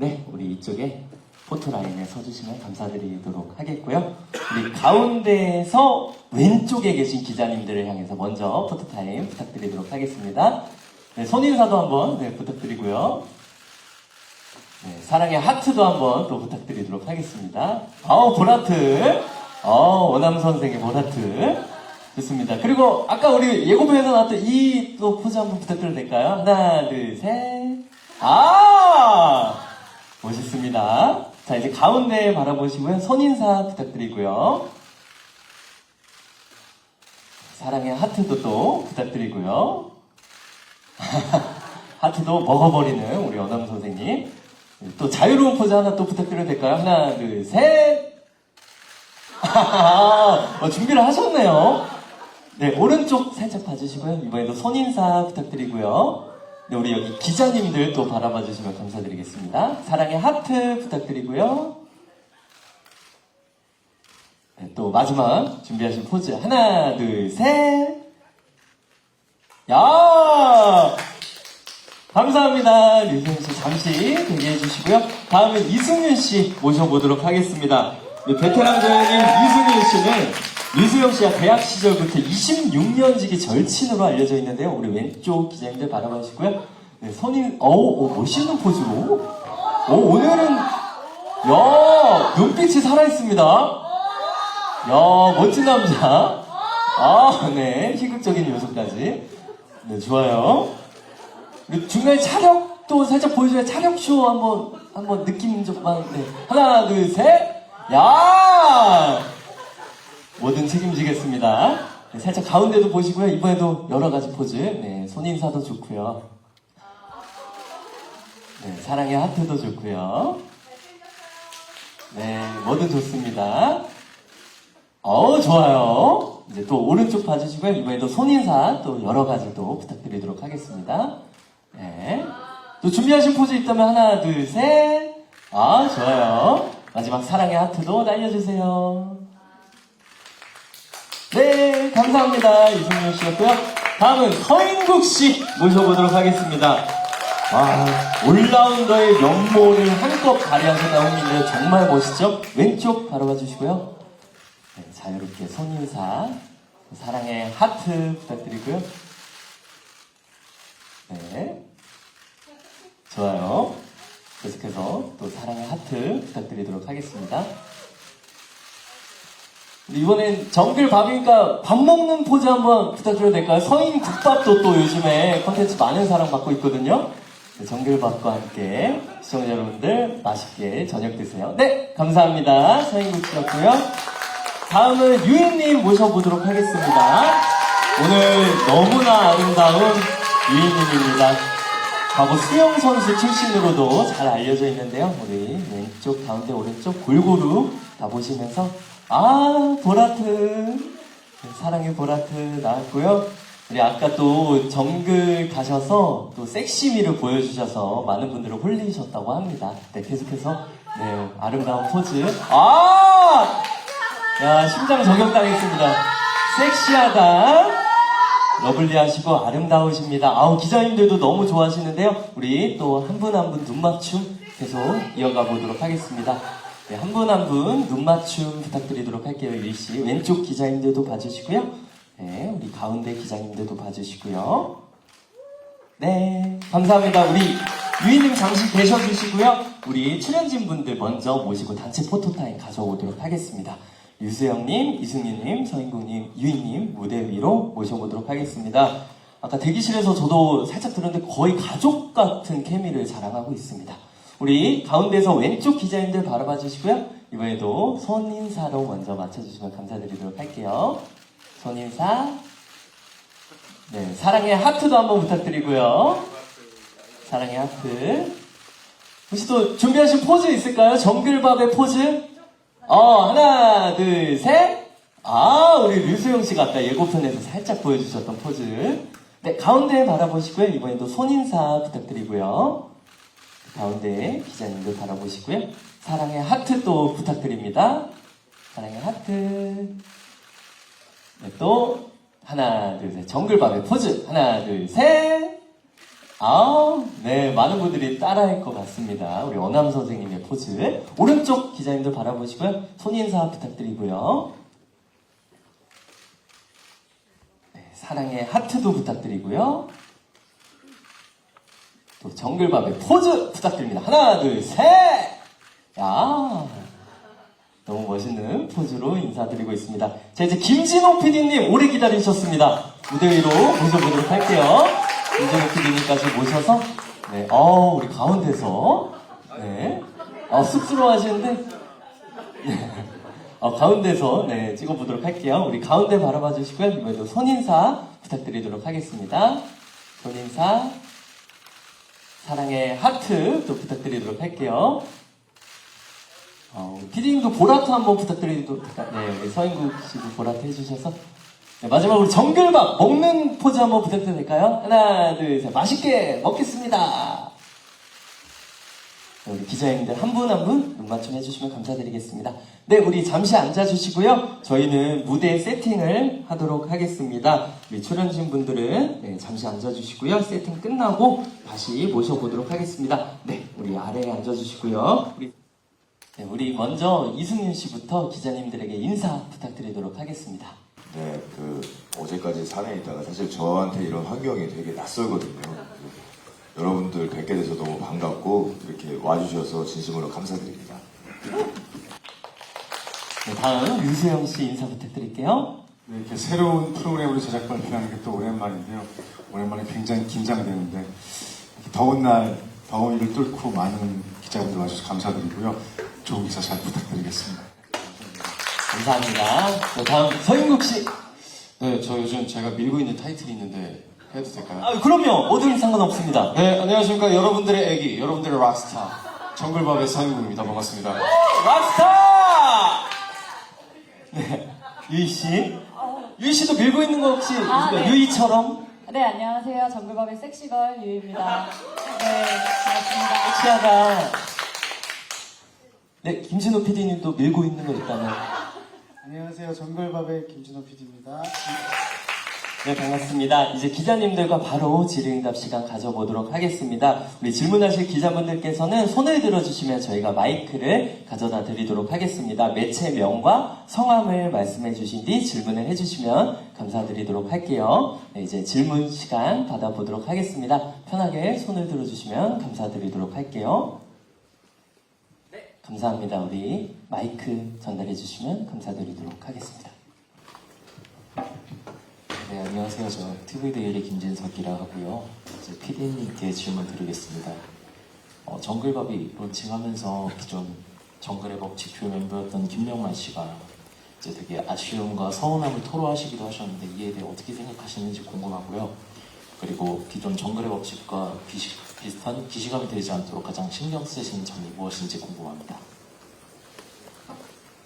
네, 우리 이쪽에 포토라인에 서주시면 감사드리도록 하겠고요. 우리 가운데에서 왼쪽에 계신 기자님들을 향해서 먼저 포토타임 부탁드리도록 하겠습니다. 네, 손인사도 한번 부탁드리고요. 네, 사랑의 하트도 한번 또 부탁드리도록 하겠습니다. 볼하트. 원암 선생의 볼하트. 좋습니다. 그리고 아까 우리 예고편에서 나왔던 이 또 포즈 한번 부탁드려도 될까요? 하나, 둘, 셋. 멋있습니다. 자, 이제 가운데 바라보시고요. 손인사 부탁드리고요. 사랑의 하트도 또 부탁드리고요. 하트도 먹어버리는 우리 원암 선생님. 또 자유로운 포즈 하나 또 부탁드려도 될까요? 하나, 둘, 셋. 준비를 하셨네요. 네, 오른쪽 살짝 봐주시고요. 이번에도 손인사 부탁드리고요. 네, 우리 여기 기자님들 또 바라봐 주시면 감사드리겠습니다. 사랑의 하트 부탁드리고요. 네, 또 마지막 준비하신 포즈. 하나, 둘, 셋. 야! 감사합니다. 류승윤씨 잠시 대기해 주시고요. 다음은 이승윤씨 모셔보도록 하겠습니다. 네, 베테랑 배우님 이승윤 씨는 류수영 씨가 대학 시절부터 26년지기 절친으로 알려져 있는데요. 우리 왼쪽 기자님들 바라봐주시고요. 네, 멋있는 포즈로. 오늘은, 눈빛이 살아있습니다. 멋진 남자. 네, 희극적인 요소까지. 네, 좋아요. 중간에 차력도 살짝 보여줘야 차력쇼 한번 느낌 좀만. 네. 하나, 둘, 셋. 뭐든 책임지겠습니다. 네, 살짝 가운데도 보시고요. 이번에도 여러 가지 포즈. 네, 손인사도 좋고요. 네, 사랑의 하트도 좋고요. 네, 뭐든 좋습니다. 좋아요. 이제 또 오른쪽 봐주시고요. 이번에도 손인사 또 여러 가지 또 부탁드리도록 하겠습니다. 네. 또 준비하신 포즈 있다면 하나, 둘, 셋. 좋아요. 마지막 사랑의 하트도 날려주세요. 네, 감사합니다. 이승윤 씨였고요. 다음은 서인국 씨 모셔보도록 하겠습니다. 올라운더의 면모를 한껏 발휘하셨다고 했는데 정말 멋있죠? 왼쪽 바라봐 주시고요. 네, 자유롭게 손인사, 사랑의 하트 부탁드리고요. 네, 좋아요. 계속해서 또 사랑의 하트 부탁드리도록 하겠습니다. 이번엔 정글밥이니까 밥 먹는 포즈 한번 부탁드려도 될까요? 서인 국밥도 또 요즘에 콘텐츠 많은 사랑 받고 있거든요. 네, 정글밥과 함께 시청자 여러분들 맛있게 저녁 드세요. 네, 감사합니다. 서인국 씨였고요. 다음은 유인님 모셔보도록 하겠습니다. 오늘 너무나 아름다운 유인님입니다. 과거 수영 선수 출신으로도 잘 알려져 있는데요. 우리 왼쪽, 가운데, 오른쪽 골고루 다 보시면서 보라트. 사랑의 보라트 나왔고요. 우리 아까 또 정글 가셔서 또 섹시미를 보여주셔서 많은 분들을 홀리셨다고 합니다. 네, 계속해서 네, 아름다운 포즈. 야, 심장 저격당했습니다. 섹시하다. 러블리하시고 아름다우십니다. 기자님들도 너무 좋아하시는데요. 우리 또 한 분 한 분 눈맞춤 계속 이어가 보도록 하겠습니다. 네, 한 분 한 분 눈맞춤 부탁드리도록 할게요. 유희씨. 왼쪽 기자님들도 봐주시고요. 네, 우리 가운데 기자님들도 봐주시고요. 네, 감사합니다. 우리 유희님 잠시 계셔주시고요. 우리 출연진 분들 먼저 모시고 단체 포토타임 가져오도록 하겠습니다. 유수영님, 이승윤님, 서인국님, 유희님 무대 위로 모셔보도록 하겠습니다. 아까 대기실에서 저도 살짝 들었는데 거의 가족 같은 케미를 자랑하고 있습니다. 우리 가운데서 왼쪽 기자님들 바라봐 주시고요. 이번에도 손인사로 먼저 맞춰주시면 감사드리도록 할게요. 손인사. 네, 사랑의 하트도 한번 부탁드리고요. 사랑의 하트. 혹시 또 준비하신 포즈 있을까요? 정글밥의 포즈? 하나, 둘, 셋. 우리 류수영 씨가 아까 예고편에서 살짝 보여주셨던 포즈. 네, 가운데 바라보시고요. 이번에도 손인사 부탁드리고요. 가운데 기자님들 바라보시고요. 사랑의 하트 또 부탁드립니다. 사랑의 하트. 네, 또 하나, 둘, 셋. 정글밥의 포즈. 하나, 둘, 셋. 네, 많은 분들이 따라할 것 같습니다. 우리 어남 선생님의 포즈. 오른쪽 기자님들 바라보시고요. 손인사 부탁드리고요. 네, 사랑의 하트도 부탁드리고요. 또 정글밥의 포즈 부탁드립니다. 하나, 둘, 셋! 야, 너무 멋있는 포즈로 인사드리고 있습니다. 자, 이제 김진호 PD님 오래 기다리셨습니다. 무대 위로 모셔보도록 할게요. 김진호 PD님까지 모셔서, 네, 우리 가운데서, 네, 쑥스러워 하시는데, 네, 가운데서, 네, 찍어보도록 할게요. 우리 가운데 바라봐 주시고요. 이번에도 손인사 부탁드리도록 하겠습니다. 손인사, 사랑의 하트 또 부탁드리도록 할게요. 피디님도 보라트 한번 부탁드리도록, 네, 우리 서인국 씨도 보라트 해주셔서. 네, 마지막으로 정글밥 먹는 포즈 한번 부탁드려도 될까요? 하나, 둘, 셋. 맛있게 먹겠습니다. 네, 우리 기자님들 한 분 한 분 눈맞춤 해주시면 감사드리겠습니다. 네, 우리 잠시 앉아주시고요. 저희는 무대 세팅을 하도록 하겠습니다. 우리 출연진 분들은 네, 잠시 앉아주시고요. 세팅 끝나고 다시 모셔보도록 하겠습니다. 네, 우리 아래에 앉아주시고요. 우리 먼저 이승윤 씨부터 기자님들에게 인사 부탁드리도록 하겠습니다. 네, 어제까지 산에 있다가 사실 저한테 이런 환경이 되게 낯설거든요. 여러분들 뵙게 돼서 너무 반갑고 이렇게 와주셔서 진심으로 감사드립니다. 네, 다음 유수영 씨 인사 부탁드릴게요. 네, 이렇게 새로운 프로그램으로 제작 발표하는 게 또 오랜만인데요. 오랜만에 굉장히 긴장되는데 더운 날 더위를 뚫고 많은 기자분들 와주셔서 감사드리고요. 좋은 기사 잘 부탁드리겠습니다. 감사합니다. 네, 다음 서인국 씨. 네, 저 요즘 제가 밀고 있는 타이틀이 있는데 해도 될까요? 그럼요. 뭐든 상관없습니다. 네, 안녕하십니까. 여러분들의 애기, 여러분들의 락스타 정글밥의 서인국입니다. 반갑습니다. 락스타! 네, 유희 씨. 유희 씨도 밀고 있는 거 혹시 네. 유희처럼? 네, 안녕하세요. 정글밥의 섹시걸 유희입니다. 네, 반갑습니다. 섹시하다. 네, 김진호 PD님도 밀고 있는 거 있다면. 안녕하세요. 정글밥의 김진호 PD입니다. 네, 반갑습니다. 이제 기자님들과 바로 질의응답 시간 가져보도록 하겠습니다. 우리 질문하실 기자분들께서는 손을 들어주시면 저희가 마이크를 가져다 드리도록 하겠습니다. 매체명과 성함을 말씀해 주신 뒤 질문을 해주시면 감사드리도록 할게요. 네, 이제 질문 시간 받아보도록 하겠습니다. 편하게 손을 들어주시면 감사드리도록 할게요. 네, 감사합니다. 우리 마이크 전달해 주시면 감사드리도록 하겠습니다. 네, 안녕하세요. 저 TV데일리 김진석이라 하고요. 이제 PD님께 질문 드리겠습니다. 정글밥이 론칭하면서 기존 정글의 법칙 표 멤버였던 김명만 씨가 이제 되게 아쉬움과 서운함을 토로하시기도 하셨는데 이에 대해 어떻게 생각하시는지 궁금하고요. 그리고 기존 정글의 법칙과 비슷한 기시감이 되지 않도록 가장 신경 쓰시는 점이 무엇인지 궁금합니다.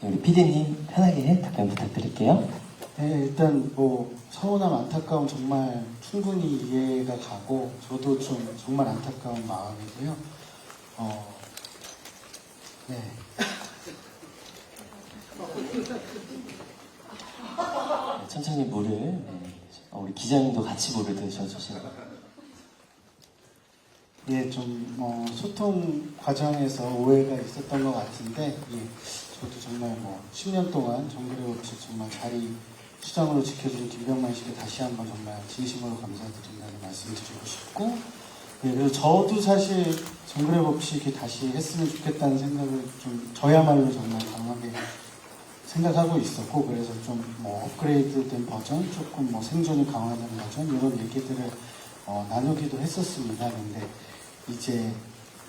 네, 우리 PD님 편하게 답변 부탁드릴게요. 네, 일단 서운함, 안타까움 정말 충분히 이해가 가고 저도 좀 정말 안타까운 마음이고요. 네. 천천히 물을 우리 기자님도 같이 물을 드셔주시면. 예, 좀 소통 과정에서 오해가 있었던 것 같은데 저도 정말 10년 동안 정글의 법칙 정말 자리 수장으로 지켜준 김병만 씨께 다시 한번 정말 진심으로 감사드린다는 말씀드리고 싶고, 예, 그래서 저도 사실 정글의 법칙이 다시 했으면 좋겠다는 생각을 좀 저야말로 정말 강하게 생각하고 있었고, 그래서 좀 업그레이드된 버전, 조금 생존을 강화하는 버전 이런 얘기들을 나누기도 했었습니다. 근데 이제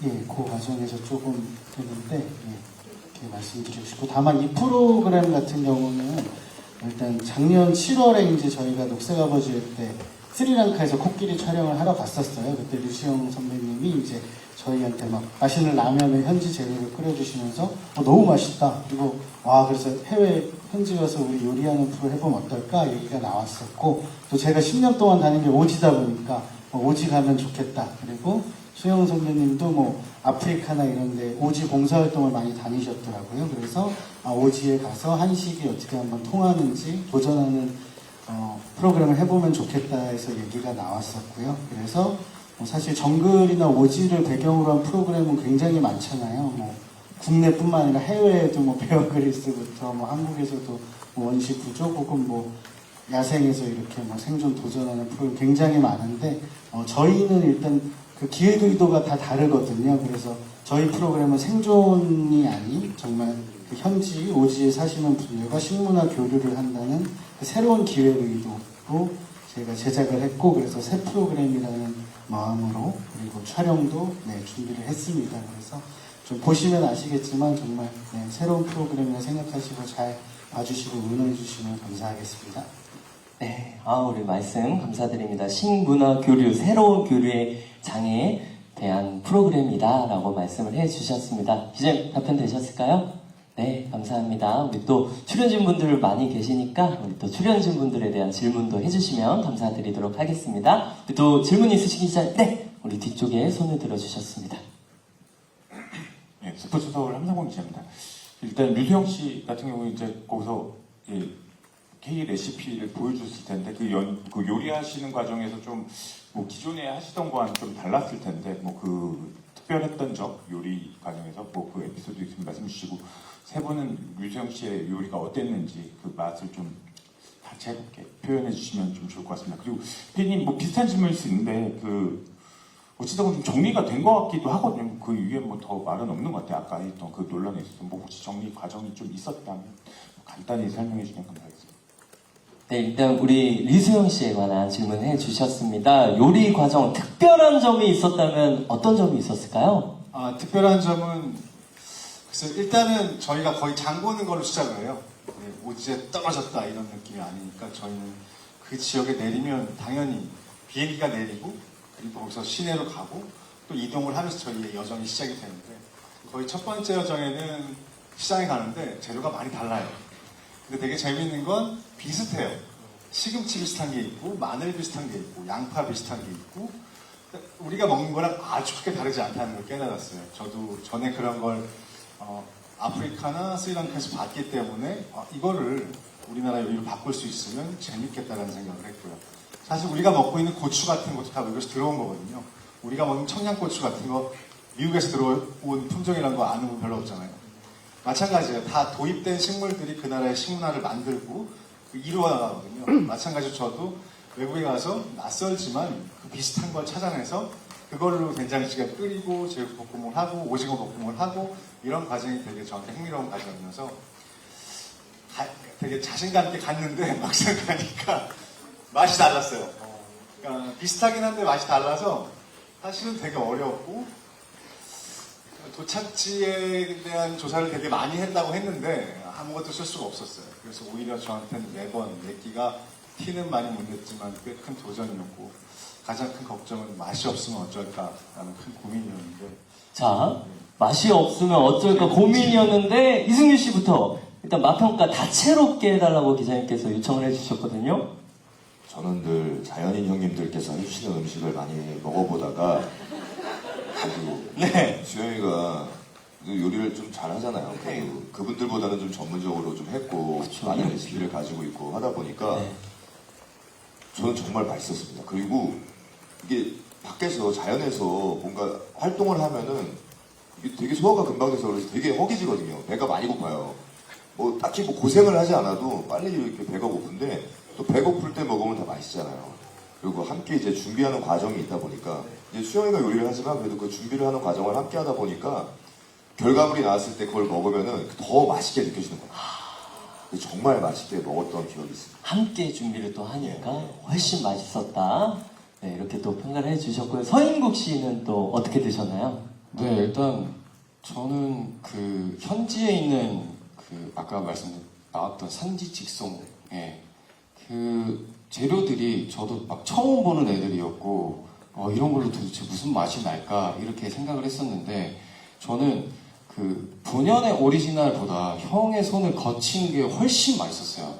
그 과정에서 조금 됐는데 이렇게 말씀드리고 싶고, 다만 이 프로그램 같은 경우는 일단 작년 7월에 이제 저희가 녹색아버지 때 스리랑카에서 코끼리 촬영을 하러 갔었어요. 그때 류시영 선배님이 이제 저희한테 막 맛있는 라면을 현지 재료를 끓여주시면서 너무 맛있다. 그리고 그래서 해외 현지 가서 우리 요리하는 프로 해보면 어떨까 얘기가 나왔었고, 또 제가 10년 동안 다닌 게 오지다 보니까 오지 가면 좋겠다. 그리고 수영 선배님도 아프리카나 이런데 오지 봉사활동을 많이 다니셨더라고요. 그래서 오지에 가서 한식이 어떻게 한번 통하는지 도전하는 프로그램을 해보면 좋겠다 해서 얘기가 나왔었고요. 그래서 사실 정글이나 오지를 배경으로 한 프로그램은 굉장히 많잖아요. 뭐 국내뿐만 아니라 해외에도 뭐 베어 그릴스부터 뭐 한국에서도 뭐 원시 부족 혹은 뭐 야생에서 이렇게 뭐 생존 도전하는 프로그램 굉장히 많은데 저희는 일단 그 기획 의도가 다 다르거든요. 그래서 저희 프로그램은 생존이 아닌 정말 그 현지 오지에 사시는 분들과 식문화 교류를 한다는 그 새로운 기획 의도로 제가 제작을 했고 그래서 새 프로그램이라는 마음으로 그리고 촬영도 준비를 했습니다. 그래서 좀 보시면 아시겠지만 정말 새로운 프로그램이라 생각하시고 잘 봐주시고 응원해 주시면 감사하겠습니다. 네, 우리 말씀 감사드립니다. 식문화 교류, 새로운 교류의 장에 대한 프로그램이다라고 말씀을 해주셨습니다. 기자님 답변 되셨을까요? 네, 감사합니다. 우리 또 출연진 분들 많이 계시니까 우리 또 출연진 분들에 대한 질문도 해주시면 감사드리도록 하겠습니다. 또 질문 있으신 기자님, 네, 우리 뒤쪽에 손을 들어주셨습니다. 네, 스포츠 서울 함상권 기자입니다. 일단 류수영 씨 같은 경우는 이제 거기서 K 레시피를 보여줬을 텐데 그 요리하시는 과정에서 좀 뭐 기존에 하시던 거와는 좀 달랐을 텐데 뭐 그 특별했던 점 요리 과정에서 뭐 그 에피소드 있으면 말씀 주시고 세 분은 류수영 씨의 요리가 어땠는지 그 맛을 좀 다채롭게 표현해 주시면 좀 좋을 것 같습니다. 그리고 피디님 뭐 비슷한 질문일 수 있는데 그 어찌됐건 좀 정리가 된 것 같기도 하거든요. 그 위에 뭐 더 말은 없는 것 같아요. 아까 했던 그 논란에 있어서 뭐 혹시 정리 과정이 좀 있었다면 간단히 설명해 주시면 감사하겠습니다. 네, 일단 우리 류수영 씨에 관한 질문해 주셨습니다. 요리 과정 특별한 점이 있었다면 어떤 점이 있었을까요? 특별한 점은 글쎄 일단은 저희가 거의 장 보는 걸로 시작을 해요. 오지에 떨어졌다 이런 느낌이 아니니까 저희는 그 지역에 내리면 당연히 비행기가 내리고 그리고 거기서 시내로 가고 또 이동을 하면서 저희의 여정이 시작이 되는데 거의 첫 번째 여정에는 시장에 가는데 재료가 많이 달라요. 근데 되게 재밌는 건 비슷해요. 시금치 비슷한 게 있고 마늘 비슷한 게 있고 양파 비슷한 게 있고 우리가 먹는 거랑 아주 크게 다르지 않다는 걸 깨달았어요. 저도 전에 그런 걸 아프리카나 스리랑카에서 봤기 때문에 이거를 우리나라 요리로 바꿀 수 있으면 재밌겠다라는 생각을 했고요. 사실 우리가 먹고 있는 고추 같은 것도 다 외국에서 들어온 거거든요. 우리가 먹는 청양고추 같은 거 미국에서 들어온 품종이라는 거 아는 분 별로 없잖아요. 마찬가지예요. 다 도입된 식물들이 그 나라의 식문화를 만들고 이루어 나가거든요. 마찬가지로 저도 외국에 가서 낯설지만 그 비슷한 걸 찾아내서 그걸로 된장찌개 끓이고 제육볶음을 하고 오징어 볶음을 하고 이런 과정이 되게 저한테 흥미로운 과정이어서 되게 자신감 있게 갔는데 막상 가니까 맛이 달랐어요. 그러니까 비슷하긴 한데 맛이 달라서 사실은 되게 어려웠고 도착지에 대한 조사를 되게 많이 했다고 했는데 아무것도 쓸 수가 없었어요. 그래서 오히려 저한테는 매번 내기가 티는 많이 못 냈지만 꽤 큰 도전이었고 가장 큰 걱정은 맛이 없으면 어쩔까라는 큰 고민이었는데 자, 맛이 없으면 어쩔까 고민이었는데 이승윤 씨부터 일단 맛평가 다채롭게 해달라고 기자님께서 요청을 해주셨거든요. 저는 늘 자연인 형님들께서 해주시는 음식을 많이 먹어보다가 그래도 네. 수영이가 요리를 좀 잘하잖아요. 그분들보다는 좀 전문적으로 좀 했고 많은 레시피를 가지고 있고 하다 보니까 저는 정말 맛있었습니다. 그리고 이게 밖에서 자연에서 뭔가 활동을 하면은 이게 되게 소화가 금방 돼서 그래서 되게 허기지거든요. 배가 많이 고파요. 뭐 딱히 뭐 고생을 하지 않아도 빨리 이렇게 배가 고픈데 또 배고플 때 먹으면 다 맛있잖아요. 그리고 함께 이제 준비하는 과정이 있다 보니까 이제 수영이가 요리를 하지만 그래도 그 준비를 하는 과정을 함께 하다 보니까 결과물이 나왔을 때 그걸 먹으면은 더 맛있게 느껴지는 거예요. 정말 맛있게 먹었던 기억이 있습니다. 함께 준비를 또 하니까 훨씬 맛있었다. 네, 이렇게 또 평가를 해주셨고요. 서인국 씨는 또 어떻게 드셨나요? 네, 일단 저는 그 현지에 있는 그 아까 나왔던 산지 직송의 그 재료들이 저도 막 처음 보는 애들이었고 이런 걸로 도대체 무슨 맛이 날까 이렇게 생각을 했었는데 저는 그 본연의 오리지널보다 형의 손을 거친 게 훨씬 맛있었어요.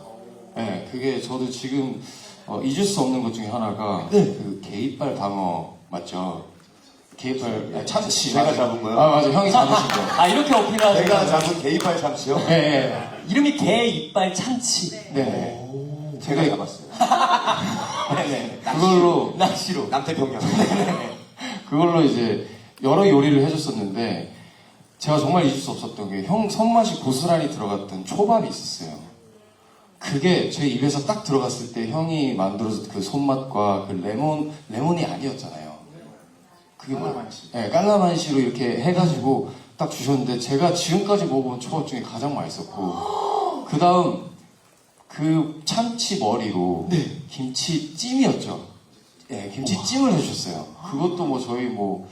네, 그게 저도 지금 잊을 수 없는 것 중에 하나가 그 게이빨 방어 맞죠? 게이빨 참치 제가 잡은 거요? 맞아, 형이 잡으신 거. 이렇게 어필하는 제가 거예요. 잡은 게이팔 참치요? 네, 이름이 개 이빨 참치. 네. 제가 잡았어요. 네네. 그걸로 낚시로. 남태평양. 그걸로 이제 여러 요리를 해줬었는데 제가 정말 잊을 수 없었던 게 형 손맛이 고스란히 들어갔던 초밥이 있었어요. 그게 제 입에서 딱 들어갔을 때 형이 만들어준 그 손맛과 그 레몬이 아니었잖아요. 그게 깔라만시. 네, 깔라만시로 이렇게 해가지고 딱 주셨는데 제가 지금까지 먹어본 초밥 중에 가장 맛있었고 그 다음 그 참치 머리로 김치찜이었죠. 네, 김치찜을 해주셨어요. 그것도 뭐 저희 뭐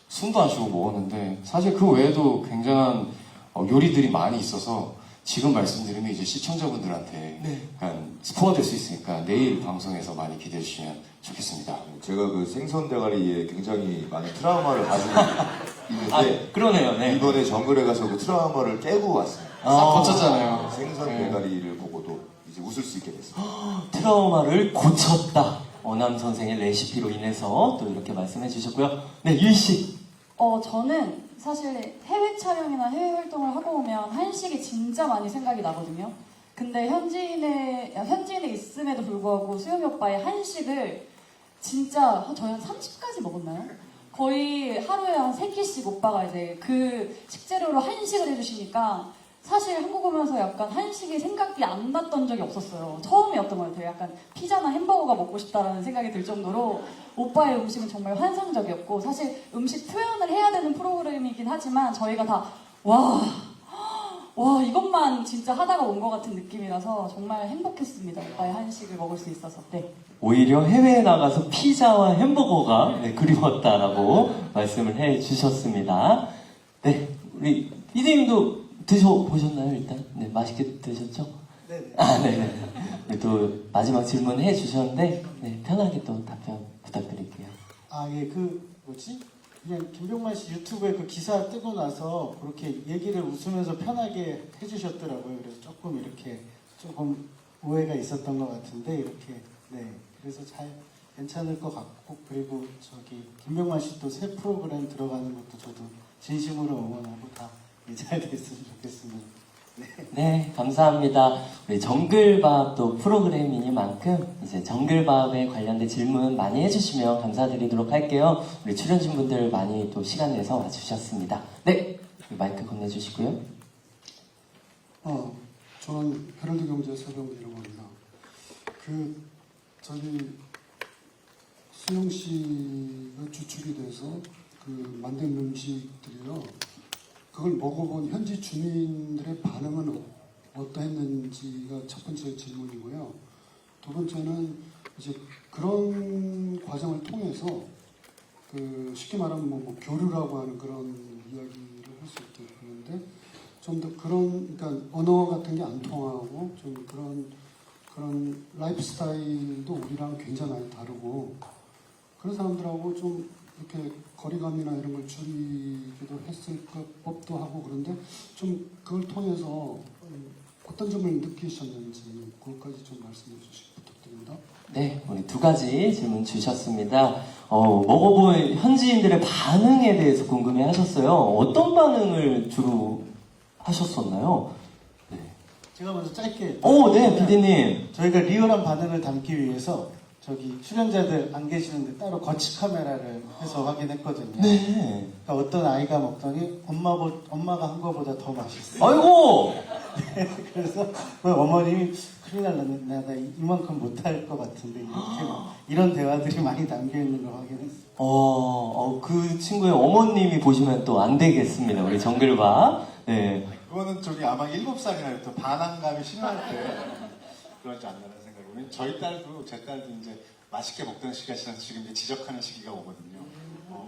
숨도 안 쉬고 먹었는데 사실 그 외에도 굉장한 요리들이 많이 있어서 지금 말씀드리면 이제 시청자분들한테 약간 스포가 될 수 있으니까 내일 방송에서 많이 기대해 주시면 좋겠습니다. 제가 그 생선 대가리에 굉장히 많은 트라우마를 가지고 있는데 아, 그러네요. 네. 이번에 정글에 가서 그 트라우마를 깨고 왔어요. 싹 고쳤잖아요. 생선 네. 대가리를 보고도 이제 웃을 수 있게 됐습니다. 트라우마를 고쳤다. 어남 선생의 레시피로 인해서 또 이렇게 말씀해 주셨고요. 네, 유희 씨. 저는 사실 해외 촬영이나 해외 활동을 하고 오면 한식이 진짜 많이 생각이 나거든요. 근데 현지인에 있음에도 불구하고 수영이 오빠의 한식을 진짜 저희 한 30까지 먹었나요? 거의 하루에 한 3끼씩 오빠가 이제 그 식재료로 한식을 해주시니까 사실 한국 오면서 약간 한식이 생각이 안 났던 적이 없었어요. 처음이었던 것 같아요. 약간 피자나 햄버거가 먹고 싶다라는 생각이 들 정도로 오빠의 음식은 정말 환상적이었고 사실 음식 표현을 해야 되는 프로그램이긴 하지만 저희가 다 와 이것만 진짜 하다가 온 것 같은 느낌이라서 정말 행복했습니다. 오빠의 한식을 먹을 수 있어서. 네. 오히려 해외에 나가서 피자와 햄버거가 그리웠다라고 말씀을 해 주셨습니다. 네, 우리 피디님도 드셔보셨나요, 일단? 네, 맛있게 드셨죠? 네네. 아, 네네. 우리 또 마지막 질문 해 주셨는데, 네, 편하게 또 답변 부탁드릴게요. 그냥 김병만 씨 유튜브에 그 기사 뜨고 나서 그렇게 얘기를 웃으면서 편하게 해주셨더라고요. 그래서 조금 오해가 있었던 것 같은데, 이렇게, 네. 그래서 잘 괜찮을 것 같고, 그리고 김병만 씨 또 새 프로그램 들어가는 것도 저도 진심으로 응원하고 다 잘 됐으면 좋겠습니다. 네, 감사합니다. 우리 정글밥 또 프로그램이니만큼 이제 정글밥에 관련된 질문 많이 해주시면 감사드리도록 할게요. 우리 출연진분들 많이 또 시간 내서 와주셨습니다. 네, 마이크 건네주시고요. 저는 헤럴드 경제 서경기라고 합니다. 수영 씨가 주축이 돼서 만든 음식들이요. 그걸 먹어본 현지 주민들의 반응은 어떠했는지가 첫 번째 질문이고요. 두 번째는 이제 그런 과정을 통해서 쉽게 말하면 뭐 교류라고 하는 그런 이야기를 할 수 있겠는데 좀 더 그러니까 언어 같은 게 안 통하고 좀 그런 라이프 스타일도 우리랑 굉장히 많이 다르고 그런 사람들하고 좀 이렇게 거리감이나 이런 걸 줄이기도 했을 법도 하고 그런데 좀 그걸 통해서 어떤 점을 느끼셨는지 그것까지 좀 말씀해 주시기 부탁드립니다. 네, 우리 두 가지 질문 주셨습니다. 먹어본 현지인들의 반응에 대해서 궁금해 하셨어요. 어떤 반응을 주로 하셨었나요? 제가 먼저 짧게. 네, PD님. 저희가 리얼한 반응을 담기 위해서 출연자들 안 계시는데 따로 거치 카메라를 해서 확인했거든요. 네. 그러니까 어떤 아이가 먹더니 엄마가 한 거보다 더 맛있어요. 아이고! 그래서 어머님이 큰일 날랐네. 나 이만큼 못할 것 같은데 이런 대화들이 많이 담겨 있는 걸 확인했어요. 그 친구의 어머님이 보시면 또 안 되겠습니다. 우리 정글밥. 네. 그거는 아마 7살이나 또 반항감이 심할 때 그러지 않나라는 생각이면 저희 딸도 제 딸도 이제 맛있게 먹던 시기가 지나서 지금 이제 지적하는 시기가 오거든요.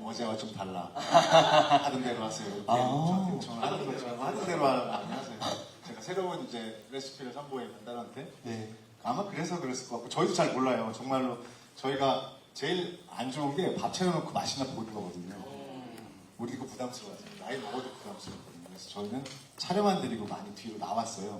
어제와 좀 달라. 하던 대로 하세요. 이렇게 저한테 요청을 하는 거죠. 하던 대로 하세요. 제가 새로운 이제 레시피를 선보이면 딸한테. 네. 아마 그래서 그랬을 것 같고 저희도 잘 몰라요. 정말로 저희가 제일 안 좋은 게 밥 차려놓고 맛있나 보는 거거든요. 우리 이거 부담스러워요. 나이 먹어도 부담스럽거든요. 그래서 저희는 촬영만 드리고 많이 뒤로 나왔어요.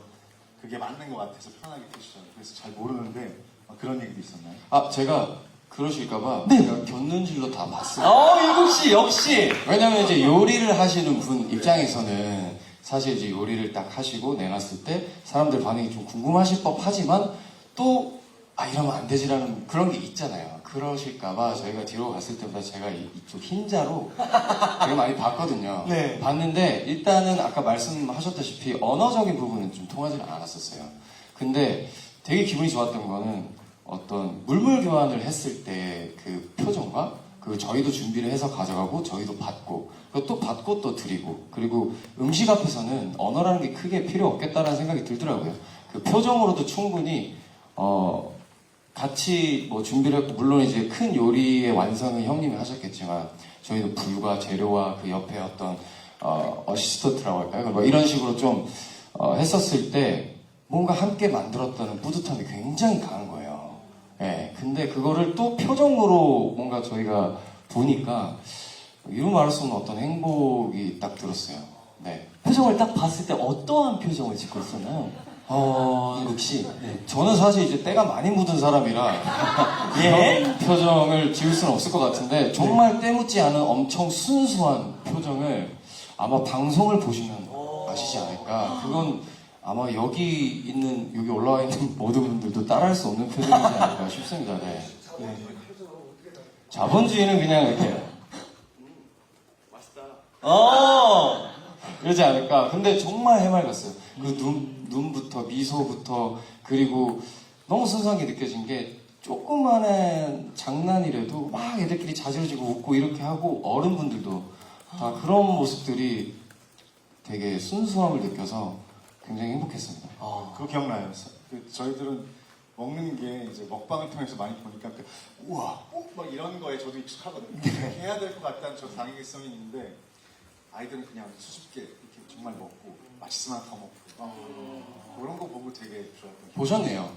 그게 맞는 것 같아서 편하게 해주잖아요. 그래서 잘 모르는데 그런 얘기도 있었나요? 제가 그러실까봐 제가 견눈질로 다 봤어요. 일국씨 역시! 왜냐면 이제 요리를 하시는 분 입장에서는 사실 이제 요리를 딱 하시고 내놨을 때 사람들 반응이 좀 궁금하실 법 하지만 또 아 이러면 안 되지라는 그런 게 있잖아요. 그러실까봐 저희가 뒤로 갔을 때보다 제가 이쪽 흰자로 되게 많이 봤거든요. 네. 봤는데 일단은 아까 말씀하셨다시피 언어적인 부분은 좀 통하지는 않았었어요. 근데 되게 기분이 좋았던 거는 어떤 물물 교환을 했을 때 그 표정과 그 저희도 준비를 해서 가져가고 저희도 받고 그리고 또 받고 또 드리고 그리고 음식 앞에서는 언어라는 게 크게 필요 없겠다라는 생각이 들더라고요. 그 표정으로도 충분히 같이 뭐 준비를 했고 물론 이제 큰 요리의 완성은 형님이 하셨겠지만 저희도 불과 재료와 그 옆에 어떤 어시스턴트라고 할까요? 뭐 이런 식으로 좀 했었을 때 뭔가 함께 만들었다는 뿌듯함이 굉장히 강한 거예요. 예, 근데 그거를 또 표정으로 뭔가 저희가 보니까 이루 말할 수 없는 어떤 행복이 딱 들었어요. 네. 표정을 딱 봤을 때 어떠한 표정을 짓고 있었나요? 인국 씨. 네. 저는 사실 이제 때가 많이 묻은 사람이라 예? 그런 표정을 지을 수는 없을 것 같은데 정말 때 묻지 않은 엄청 순수한 표정을 아마 방송을 보시면 아시지 않을까. 그건 아마 여기 올라와 있는 모든 분들도 따라할 수 없는 표정이지 않을까 싶습니다. 네. 자본주의는 그냥 이렇게 이러지 않을까. 근데 정말 해맑았어요. 그 눈부터 미소부터 그리고 너무 순수한 게 느껴진 게 조그마한 장난이라도 막 애들끼리 자지러지고 웃고 이렇게 하고 어른분들도 다 그런 모습들이 되게 순수함을 느껴서 굉장히 행복했습니다. 그거 기억나요. 저희들은 먹는 게 이제 먹방을 통해서 많이 보니까 우와, 막 이런 거에 저도 익숙하거든요. 이렇게 해야 될 것 같다는 저 당위성이 있는데 아이들은 그냥 수줍게 이렇게 정말 먹고 맛있으면 더 먹고 그런 거 보고 되게 좋았던. 보셨네요.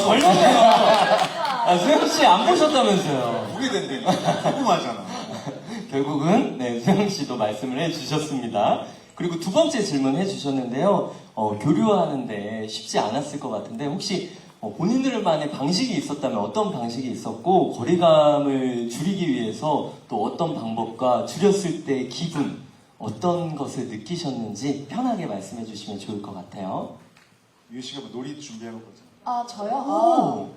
걸렸네요. 수영 씨 안 보셨다면서요? 보게 된다니까 궁금하잖아. 결국은 네, 수영 씨도 말씀을 해주셨습니다. 그리고 두 번째 질문 해주셨는데요. 교류하는데 쉽지 않았을 것 같은데 혹시 본인들만의 방식이 있었다면 어떤 방식이 있었고 거리감을 줄이기 위해서 또 어떤 방법과 줄였을 때 기분 어떤 것을 느끼셨는지 편하게 말씀해 주시면 좋을 것 같아요. 유희 씨가 뭐 놀이 준비해놓은 거죠? 아, 저요?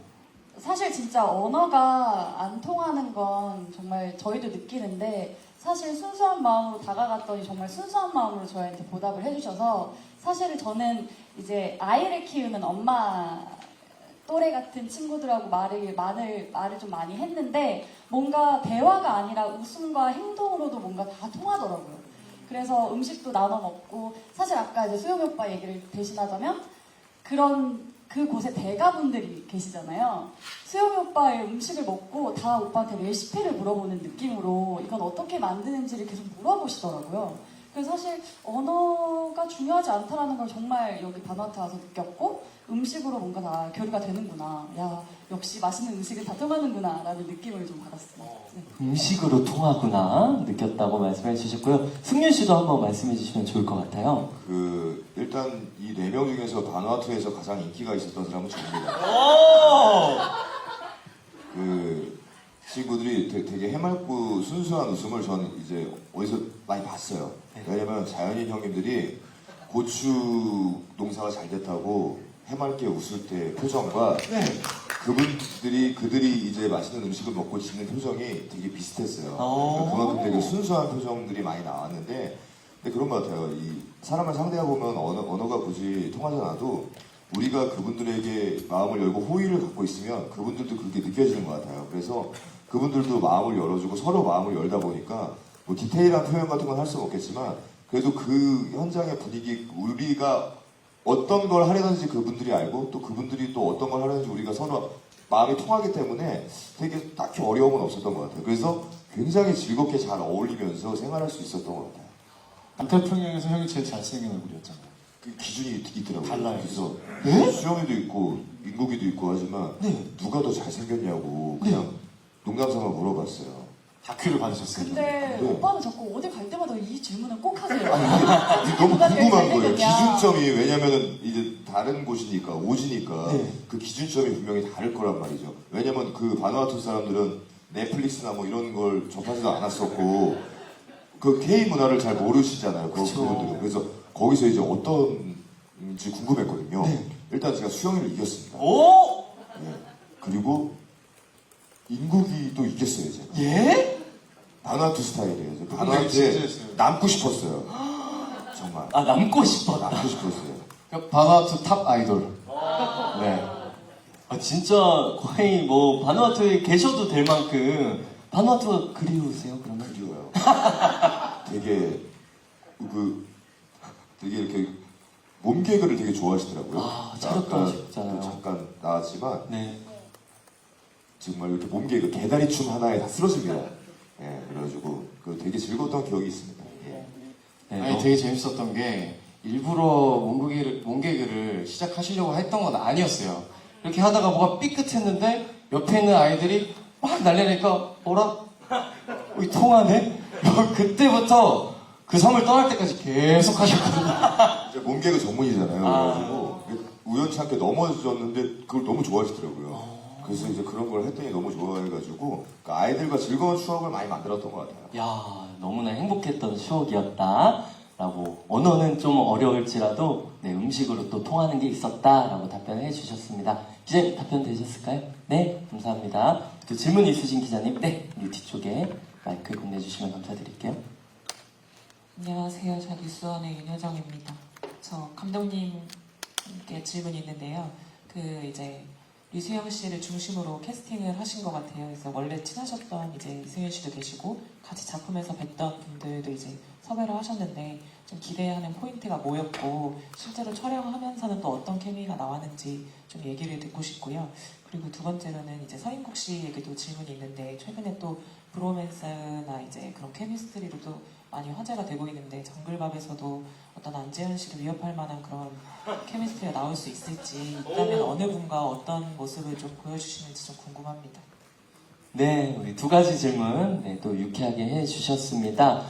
사실 진짜 언어가 안 통하는 건 정말 저희도 느끼는데 사실 순수한 마음으로 다가갔더니 정말 순수한 마음으로 저희한테 보답을 해주셔서 사실 저는 이제 아이를 키우는 엄마 또래 같은 친구들하고 말을 좀 많이 했는데 뭔가 대화가 아니라 웃음과 행동으로도 뭔가 다 통하더라고요. 그래서 음식도 나눠 먹고 사실 아까 이제 수영이 오빠 얘기를 대신하자면 그곳에 대가분들이 계시잖아요. 수영이 오빠의 음식을 먹고 다 오빠한테 레시피를 물어보는 느낌으로 이건 어떻게 만드는지를 계속 물어보시더라고요. 그래서 사실 언어가 중요하지 않다라는 걸 정말 여기 바누아투 와서 느꼈고 음식으로 뭔가 다 교류가 되는구나. 야, 역시 맛있는 음식은 다 통하는구나 라는 느낌을 좀 받았어요. 네. 음식으로 통하구나 느꼈다고 말씀해 주셨고요. 승윤 씨도 한번 말씀해 주시면 좋을 것 같아요. 일단 이 4명 중에서 바누아투에서 가장 인기가 있었던 사람은 저입니다. 친구들이 되게 해맑고 순수한 웃음을 저는 이제 어디서 많이 봤어요. 왜냐면 자연인 형님들이 고추 농사가 잘 됐다고 해맑게 웃을 때 표정과 그들이 이제 맛있는 음식을 먹고 짓는 표정이 되게 비슷했어요. 그러니까 그만큼 되게 순수한 표정들이 많이 나왔는데 근데 그런 것 같아요. 이 사람을 상대하고 보면 언어가 굳이 통하지 않아도 우리가 그분들에게 마음을 열고 호의를 갖고 있으면 그분들도 그렇게 느껴지는 것 같아요. 그래서 그분들도 마음을 열어주고 서로 마음을 열다 보니까 뭐 디테일한 표현 같은 건 할 수는 없겠지만 그래도 그 현장의 분위기 우리가 어떤 걸 하려는지 그분들이 알고 또 그분들이 또 어떤 걸 하려는지 우리가 서로 마음이 통하기 때문에 되게 딱히 어려움은 없었던 것 같아요. 그래서 굉장히 즐겁게 잘 어울리면서 생활할 수 있었던 것 같아요. 남태평양에서 형이 제일 잘생긴 얼굴이었잖아요. 그 기준이 있더라고요. 달라요. 그래서 수영이도 있고 인국이도 있고 하지만 누가 더 잘생겼냐고 그냥 농담삼아 물어봤어요. 다큐를 받으셨어요. 근데 오빠는 자꾸 어딜 갈 때마다 이 질문을 꼭 하세요. 이게 너무 누가 제일 궁금한 거예요. 잘생겼냐. 기준점이 왜냐면은 이제 다른 곳이니까 오지니까 그 기준점이 분명히 다를 거란 말이죠. 왜냐면 그 바누아투 사람들은 넷플릭스나 뭐 이런 걸 접하지도 않았었고 그 K 문화를 잘 모르시잖아요. 그분들은. 그래서 거기서 이제 어떤지 궁금했거든요. 일단 제가 수영이를 이겼습니다. 오! 예. 그리고 인국이도 이겼어요, 제가. 예? 바나투 스타일이에요. 저 되게 바나투에 진지했어요. 남고 싶었어요. 정말. 아, 남고 싶었다. 남고 싶었어요. 바나투 탑 아이돌. 네. 아, 진짜 거의 뭐 바누아투에 계셔도 될 만큼 바누아투가 그리우세요, 그러면? 그리워요. 되게 이렇게 몸 개그를 되게 좋아하시더라고요. 아, 차렸던 아까 하셨잖아요. 잠깐 나왔지만 네. 정말 이렇게 몸 개그 개다리 춤 하나에 다 쓰러집니다. 예, 그래가지고 그 되게 즐거웠던 기억이 있습니다. 예. 네, 아니 되게 재밌었던 게 일부러 몸개그를 시작하시려고 했던 건 아니었어요. 이렇게 하다가 뭐가 삐끗했는데 옆에 있는 아이들이 막 날려내니까 뭐라? 이 통하네? 그때부터 그 섬을 떠날 때까지 계속 하셨거든요. 이제 몸 개그 전문이잖아요. 그래가지고 우연찮게 넘어졌는데 그걸 너무 좋아하시더라고요. 그래서 이제 그런 걸 했더니 너무 좋아해가지고 그 아이들과 즐거운 추억을 많이 만들었던 것 같아요. 야, 너무나 행복했던 추억이었다. 라고, 언어는 좀 어려울지라도, 네, 음식으로 또 통하는 게 있었다. 라고 답변해 주셨습니다. 기자님, 답변 되셨을까요? 네, 감사합니다. 또 질문 있으신 기자님, 네, 이 뒤쪽에 마이크 건네주시면 감사드릴게요. 안녕하세요. 저 뉴스원의 윤여정입니다. 저 감독님께 질문이 있는데요. 이제 류수영 씨를 중심으로 캐스팅을 하신 것 같아요. 그래서 원래 친하셨던 이제 이승윤 씨도 계시고 같이 작품에서 뵀던 분들도 이제 섭외를 하셨는데 좀 기대하는 포인트가 뭐였고 실제로 촬영하면서는 또 어떤 케미가 나왔는지 좀 얘기를 듣고 싶고요. 그리고 두 번째로는 이제 서인국 씨에게도 질문이 있는데 최근에 또 브로맨스나 이제 그런 케미스트리로도 많이 화제가 되고 있는데 정글밥에서도 어떤 안재현 씨를 위협할 만한 그런 케미스트리가 나올 수 있을지 있다면 어느 분과 어떤 모습을 좀 보여주시는지 좀 궁금합니다. 네, 우리 두 가지 질문, 네, 또 유쾌하게 해주셨습니다.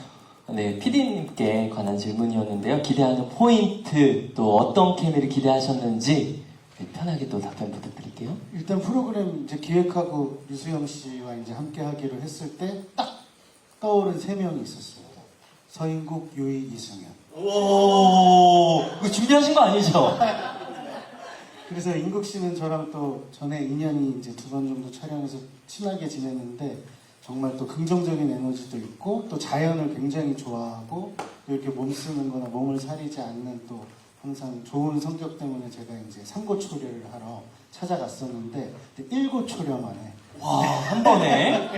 네, PD님께 관한 질문이었는데요. 기대하는 포인트, 또 어떤 케미를 기대하셨는지, 네, 편하게 또 답변 부탁드릴게요. 일단 프로그램 이제 기획하고 류수영 씨와 이제 함께 하기로 했을 때 딱 떠오른 3명이 있었습니다. 서인국, 유희, 이승현. 오, 이거 준비하신 거 아니죠? 그래서 인국 씨는 저랑 또 전에 인연이 이제 2번 정도 촬영해서 친하게 지냈는데 정말 또 긍정적인 에너지도 있고 또 자연을 굉장히 좋아하고 또 이렇게 몸 쓰는 거나 몸을 사리지 않는 또 항상 좋은 성격 때문에 제가 이제 상고초려를 하러 찾아갔었는데 일고초려 만에 와, 한 번에.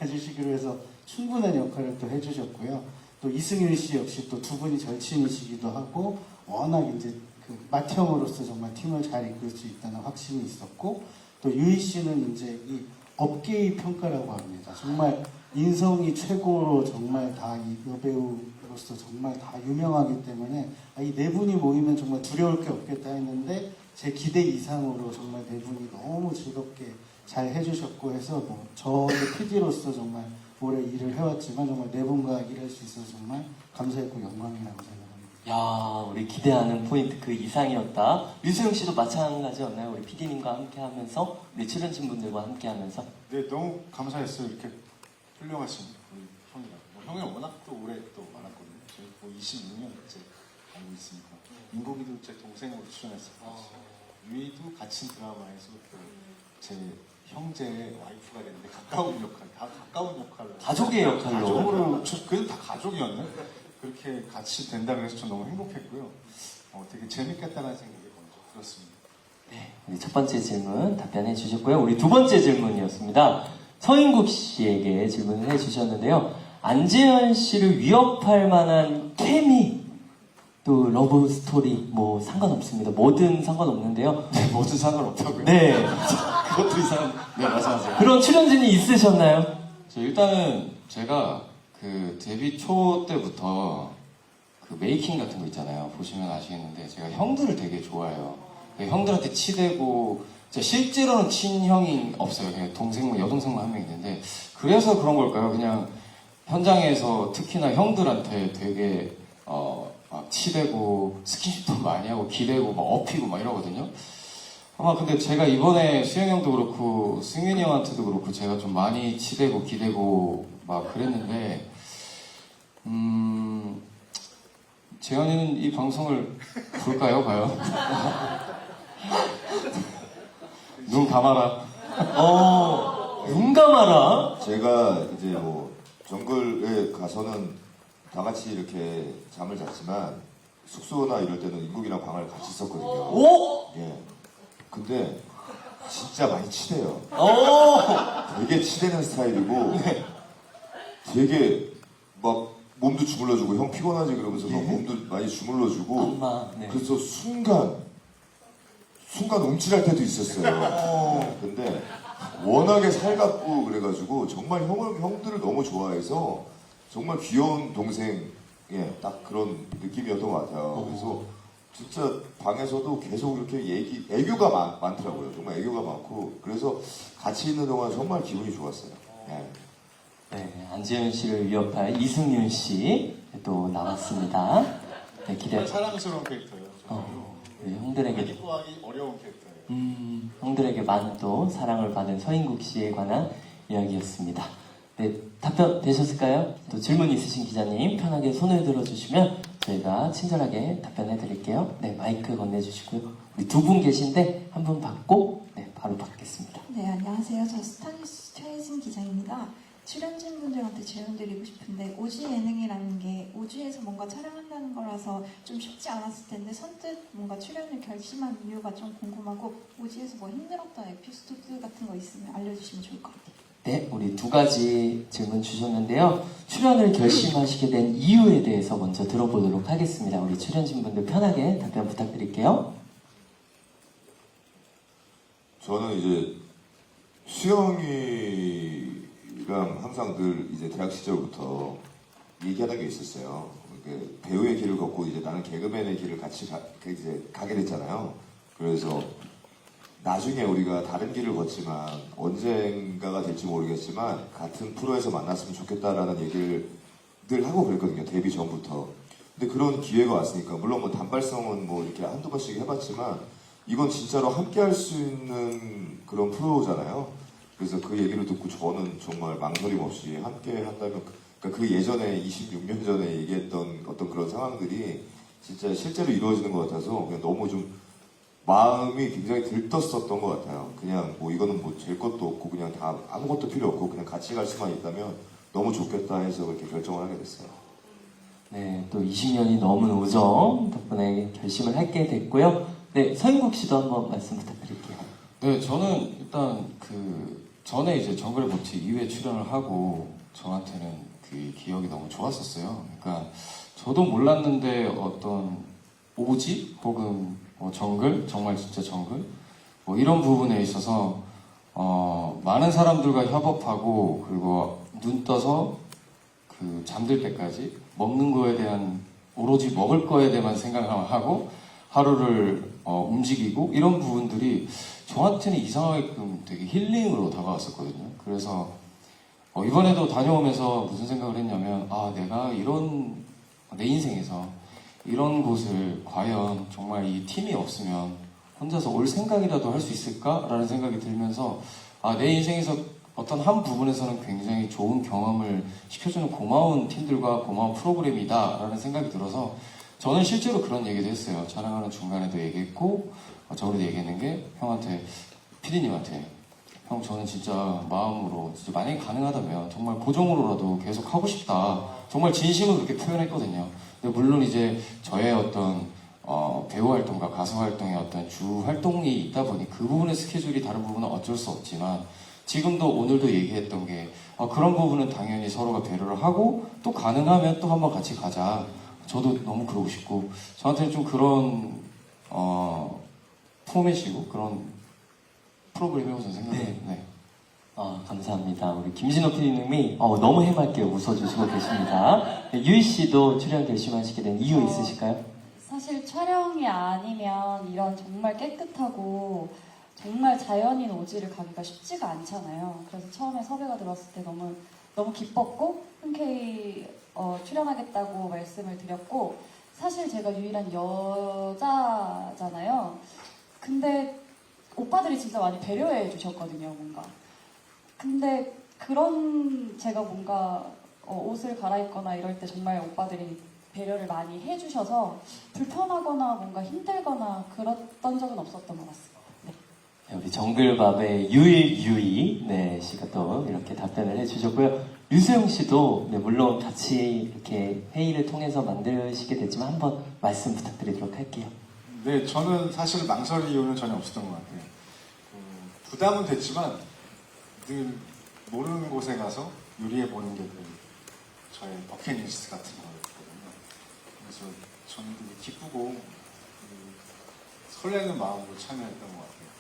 해주시기로 해서 충분한 역할을 또 해주셨고요. 또 이승윤 씨 역시 또 두 분이 절친이시기도 하고 워낙 이제 그 맏형으로서 정말 팀을 잘 이끌 수 있다는 확신이 있었고 또 유희 씨는 이제 이 업계의 평가라고 합니다. 정말 인성이 최고로 정말 다 이 여배우로서 정말 다 유명하기 때문에 이 네 분이 모이면 정말 두려울 게 없겠다 했는데 제 기대 이상으로 정말 네 분이 너무 즐겁게 잘 해주셨고 해서 뭐 저도 PD로서 정말 오래 일을 해왔지만 정말 네 분과 일할 수 있어서 정말 감사했고 영광이라고 생각합니다. 야, 우리 기대하는 포인트 그 이상이었다. 류수영 씨도 마찬가지였나요? 우리 PD님과 함께 하면서, 우리 출연진 분들과 함께 하면서. 네, 너무 감사했어요. 이렇게 훌륭하신 우리 형이랑. 형이 워낙 또 오래 또 많았거든요. 저희 뭐 26년째 알고 있으니까. 인국이도 제 동생으로 출연했었고, 유이도 같은 드라마에서 제 형제의 와이프가 됐는데 가까운 역할, 다 가까운 역할을. 가족의 역할로. 가족으로, 그래도 다 가족이었네. 그렇게 같이 된다 그래서 저 너무 행복했고요. 되게 재밌겠다는 생각이 먼저 들었습니다. 네, 우리 첫 번째 질문 답변해 주셨고요. 우리 두 번째 질문이었습니다. 서인국 씨에게 질문을 해 주셨는데요. 안재현 씨를 위협할 만한 케미, 또 러브 스토리, 뭐 상관없습니다. 뭐든 상관없는데요. 네, 뭐든 상관없다고요. 네, 그것도 이상. 네, 말씀하세요. 그런 출연진이 있으셨나요? 일단은 제가 그 데뷔 초 때부터 그 메이킹 같은 거 있잖아요. 보시면 아시겠는데 제가 형들을 되게 좋아해요. 형들한테 치대고 실제로는 친형이 없어요. 그냥 동생만 여동생만 한 명 있는데 그래서 그런 걸까요? 그냥 현장에서 특히나 형들한테 되게 막 치대고 스킨십도 많이 하고 기대고 막 업히고 막 이러거든요. 아마 근데 제가 이번에 수영 형도 그렇고 승윤이 형한테도 그렇고 제가 좀 많이 치대고 기대고 막 그랬는데 재현이는 이 방송을 볼까요, 과연? 눈 감아라. 눈 감아라. 제가 이제 뭐 정글에 가서는 다 같이 이렇게 잠을 잤지만 숙소나 이럴 때는 인국이랑 방을 같이 썼거든요. 오! 예. 근데 진짜 많이 치대요. 오! 되게 치대는 스타일이고 되게 막 몸도 주물러주고 형 피곤하지 그러면서 막 몸도 많이 주물러주고 엄마. 네. 그래서 순간 움찔할 때도 있었어요. 근데 워낙에 살갑고 그래가지고 정말 형들을 너무 좋아해서 정말 귀여운 동생 딱 그런 느낌이었던 것 같아요. 그래서 진짜 방에서도 계속 이렇게 애교가 많더라고요. 정말 애교가 많고 그래서 같이 있는 동안 정말 기분이 좋았어요. 네. 네, 안재현 씨를 위협할 이승윤 씨 또 나왔습니다. 네, 기대. 사랑스러운 캐릭터예요. 네, 형들에게 구하기 어려운 캐릭터예요. 형들에게 많은 또 사랑을 받은 서인국 씨에 관한 이야기였습니다. 네, 답변 되셨을까요? 또 질문 있으신 기자님 편하게 손을 들어주시면 저희가 친절하게 답변해 드릴게요. 네, 마이크 건네주시고요. 우리 두 분 계신데 한 분 받고 네, 바로 받겠습니다. 네, 안녕하세요. 저 스타뉴스 최혜진 기자입니다. 출연진분들한테 질문 드리고 싶은데 오지 예능이라는 게 오지에서 뭔가 촬영한다는 거라서 좀 쉽지 않았을 텐데 선뜻 뭔가 출연을 결심한 이유가 좀 궁금하고 오지에서 뭐 힘들었던 에피소드 같은 거 있으면 알려주시면 좋을 것 같아요. 네, 우리 두 가지 질문 주셨는데요. 출연을 결심하시게 된 이유에 대해서 먼저 들어보도록 하겠습니다. 우리 출연진분들 편하게 답변 부탁드릴게요. 저는 이제 수영이랑 항상 늘 이제 대학 시절부터 얘기하던 게 있었어요. 배우의 길을 걷고 이제 나는 개그맨의 길을 같이 이제 가게 됐잖아요. 그래서 나중에 우리가 다른 길을 걷지만 언젠가가 될지 모르겠지만 같은 프로에서 만났으면 좋겠다라는 얘기를 늘 하고 그랬거든요. 데뷔 전부터. 근데 그런 기회가 왔으니까 물론 뭐 단발성은 뭐 이렇게 한두 번씩 해봤지만 이건 진짜로 함께 할 수 있는 그런 프로잖아요. 그래서 그 얘기를 듣고 저는 정말 망설임 없이 함께 한다면 그러니까 그 예전에 26년 전에 얘기했던 어떤 그런 상황들이 진짜 실제로 이루어지는 것 같아서 그냥 너무 좀 마음이 굉장히 들떴었던 것 같아요. 그냥 뭐 이거는 뭐 잴 것도 없고 그냥 다 아무것도 필요 없고 그냥 같이 갈 수만 있다면 너무 좋겠다 해서 그렇게 결정을 하게 됐어요. 네, 또 20년이 넘은 오정 덕분에 결심을 하게 됐고요. 네, 서인국 씨도 한번 말씀 부탁드릴게요. 네, 저는 일단 전에 이제 정글의 법칙 2회 출연을 하고 저한테는 그 기억이 너무 좋았었어요. 그러니까 저도 몰랐는데 어떤 오지 혹은 뭐 정글, 정말 진짜 정글 뭐 이런 부분에 있어서 많은 사람들과 협업하고 그리고 눈 떠서 그 잠들 때까지 먹는 거에 대한 오로지 먹을 거에 대한 생각을 하고 하루를 움직이고 이런 부분들이 저한테는 이상하게끔 되게 힐링으로 다가왔었거든요. 그래서 이번에도 다녀오면서 무슨 생각을 했냐면 내가 내 인생에서 이런 곳을 과연 정말 이 팀이 없으면 혼자서 올 생각이라도 할 수 있을까라는 생각이 들면서 내 인생에서 어떤 한 부분에서는 굉장히 좋은 경험을 시켜주는 고마운 팀들과 고마운 프로그램이다라는 생각이 들어서 저는 실제로 그런 얘기도 했어요. 촬영하는 중간에도 얘기했고 저번에도 얘기했는 게 형한테 PD님한테 형 저는 진짜 마음으로 진짜 만약에 가능하다면 정말 고정으로라도 계속 하고 싶다. 정말 진심으로 그렇게 표현했거든요. 근데 물론 이제 저의 어떤 배우 활동과 가수 활동의 어떤 주 활동이 있다 보니 그 부분의 스케줄이 다른 부분은 어쩔 수 없지만 지금도 오늘도 얘기했던 게 그런 부분은 당연히 서로가 배려를 하고 또 가능하면 또 한번 같이 가자. 저도 너무 그러고 싶고 저한테는 좀 그런 포맷이고 그런 프로그램이라고 저는 생각해요. 네. 감사합니다. 우리 김진호 PD님이 너무 해맑게 웃어주시고 계십니다. 네, 유희 씨도 출연 결심하시게 된 이유 있으실까요? 사실 촬영이 아니면 이런 정말 깨끗하고 정말 자연인 오지를 가기가 쉽지가 않잖아요. 그래서 처음에 섭외가 들어왔을 때 너무 기뻤고 흔쾌히 출연하겠다고 말씀을 드렸고 사실 제가 유일한 여자잖아요. 근데 오빠들이 진짜 많이 배려해 주셨거든요, 뭔가. 근데 그런 제가 뭔가 옷을 갈아입거나 이럴 때 정말 오빠들이 배려를 많이 해주셔서 불편하거나 뭔가 힘들거나 그랬던 적은 없었던 것 같습니다. 네. 네, 우리 정글밥의 유이 네, 씨가 또 이렇게 답변을 해주셨고요. 류수영 씨도 네, 물론 같이 이렇게 회의를 통해서 만드시게 됐지만 한번 말씀 부탁드리도록 할게요. 네, 저는 사실 망설일 이유는 전혀 없었던 것 같아요. 부담은 됐지만 늘 모르는 곳에 가서 요리해 보는 게 저의 버킷리스트 같은 거였거든요. 그래서 저는 되게 기쁘고 설레는 마음으로 참여했던 것 같아요.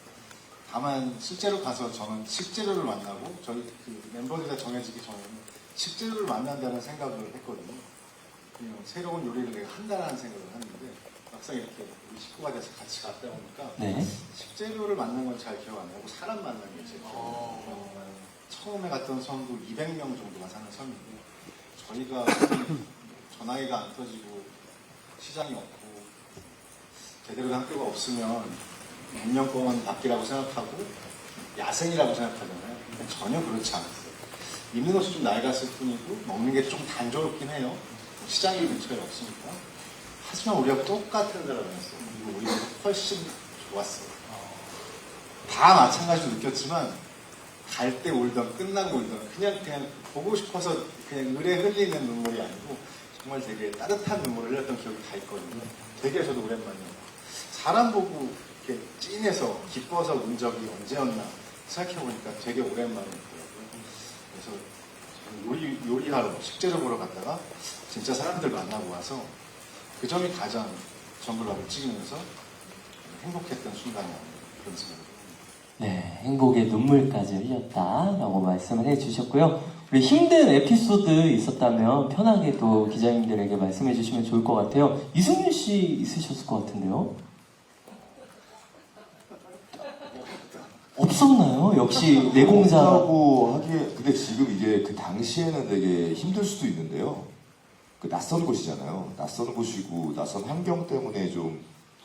다만 실제로 가서 저는 식재료를 만나고 저희 그 멤버들이 정해지기 전에는 식재료를 만난다는 생각을 했거든요. 그냥 새로운 요리를 내가 한다는 생각을 하는데 막상 이렇게 우리 식구가 돼서 같이 갔다 보니까 네. 식재료를 만난 건 잘 기억 안 나고 사람 만난 게 제일 기억 안 나요. 처음에 갔던 섬도 200명 정도가 사는 섬인데 저희가 전화기가 안 터지고 시장이 없고 제대로 된 학교가 없으면 운영공원 밖이라고 생각하고 야생이라고 생각하잖아요. 근데 전혀 그렇지 않았어요. 입는 옷이 좀 낡았을 뿐이고 먹는 게 좀 단조롭긴 해요. 시장이 근처에 없으니까. 하지만 우리가 똑같은 데를 다녔어요. 그리고 우리가 훨씬 좋았어요. 다 마찬가지로 느꼈지만 갈 때 울던 끝나고 울던 그냥 보고 싶어서 그냥 의뢰 흘리는 눈물이 아니고 정말 되게 따뜻한 눈물을 흘렸던 기억이 다 있거든요. 되게 저도 오랜만이에요. 사람 보고 이렇게 찐해서 기뻐서 운 적이 언제였나 생각해보니까 되게 오랜만이더라고요. 그래서 요리하러 식재료 보러 갔다가 진짜 사람들 만나고 와서 그 점이 가장 정글밥을 찍으면서 행복했던 순간이었는 그런 생각이 듭니다. 네, 행복의 눈물까지 흘렸다라고 말씀을 해주셨고요. 우리 힘든 에피소드 있었다면 편하게 또 기자님들에게 말씀해 주시면 좋을 것 같아요. 이승윤 씨 있으셨을 것 같은데요? 없었나요? 역시 내공자. 없다고 하기에 근데 지금 이게 그 당시에는 되게 힘들 수도 있는데요. 그 낯선 곳이잖아요. 낯선 곳이고 낯선 환경 때문에 좀